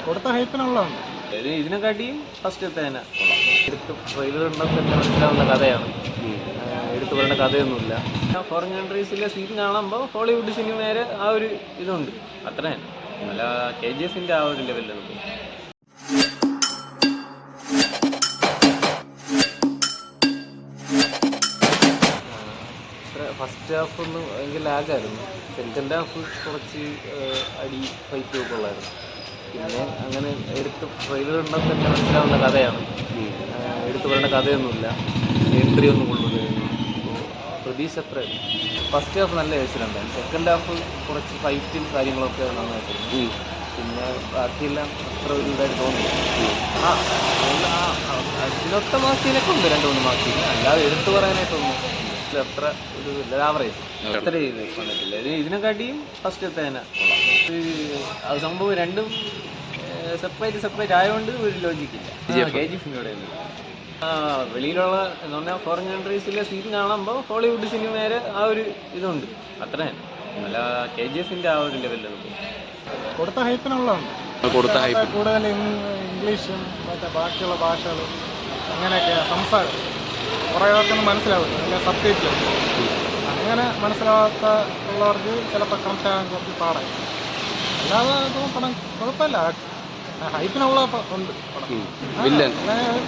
കൊടുത്ത ഹൈപ്പിനുള്ളതാണ്. ഇതിനെക്കാട്ടിയും ഫസ്റ്റത്തെ തന്നെ എടുത്ത് ട്രെയിലർ ഉണ്ടെന്ന് തന്നെ മനസ്സിലാവുന്ന കഥയാണ്. എടുത്തു പറയേണ്ട കഥയൊന്നുമില്ല. ഫോറിൻ കൺട്രീസിലെ സീൻ കാണുമ്പോൾ ഹോളിവുഡ് സിനിമയുടെ ആ ഒരു ഇതുണ്ട്, അത്ര തന്നെ. അല്ല KGF ആ ഒരു ലെവലിലൊന്നും. ഫസ്റ്റ് ഹാഫ് ഒന്ന് ഭയങ്കര ലാഗായിരുന്നു. സെക്കൻഡ് ഹാഫ് കുറച്ച് അടി ഫൈറ്റ് ഒക്കെ ഉള്ളായിരുന്നു. പിന്നെ അങ്ങനെ എടുത്ത് ട്രെയിലർ ഉണ്ടെന്ന് തന്നെ മനസ്സിലാവുന്ന കഥയാണ്. എടുത്തു പറയേണ്ട കഥയൊന്നുമില്ല, എൻട്രി ഒന്നും കൊള്ളുകയായിരുന്നു. പ്രതീക്ഷ അത്ര. ഫസ്റ്റ് ഹാഫ് നല്ല രസമുണ്ടായിരുന്നു. സെക്കൻഡ് ഹാഫ് കുറച്ച് ഫൈറ്റും കാര്യങ്ങളൊക്കെ നന്നായിട്ടുണ്ട്. പിന്നെ ബാക്കിയെല്ലാം അത്ര ഒരു ഇതായിട്ട് തോന്നി. അതിനൊത്ത മാസീനൊക്കെ ഉണ്ട്, 2-3 മാസീന്. അല്ലാതെ എടുത്തു പറയാനായിട്ടൊന്നും അത്ര ഒരു ആവറേജ് അത്ര ഇത് വന്നിട്ടില്ല. ഇതിനെക്കാട്ടിയും ഫസ്റ്റത്തെ തന്നെ അത് സംഭവം രണ്ടും സെപ്പറേറ്റ് ആയതുകൊണ്ട് ഒരു ലോജിക്കില്ല. KGF വെളിയിലുള്ള എന്ന് പറഞ്ഞാൽ ഫോറിൻ കൺട്രീസിലെ സീൻ കാണുമ്പോൾ ഹോളിവുഡ് സിനിമയുടെ ആ ഒരു ഇതുണ്ട്, അത്ര തന്നെ. അല്ല KGF ആ ഒരു ലെവലിലൊന്നും. കൊടുത്ത ഹൈപ്പിനുള്ളതാണ്. കൂടുതൽ ഇംഗ്ലീഷും മറ്റേ ബാക്കിയുള്ള ഭാഷകളും അങ്ങനെയൊക്കെ സംസാരം കുറേ പേർക്കൊന്നും മനസ്സിലാവില്ല, അല്ലെ സബ്ജക്റ്റ് അങ്ങനെ മനസ്സിലാവാത്ത ഉള്ളവർക്ക് ചിലപ്പോൾ കണക്ട് ആകാൻ കുറച്ച് പാടായി. അല്ലാതെ പടം കുഴപ്പമില്ല, ഹൈപ്പിനുള്ള ഉണ്ട് പടം.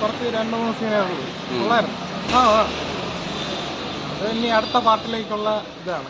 കുറച്ച് 2-3 സീനേ ഉള്ളൂ ഉള്ളായിരുന്നു. അത് ഇനി അടുത്ത പാർട്ടിലേക്കുള്ള ഇതാണ്.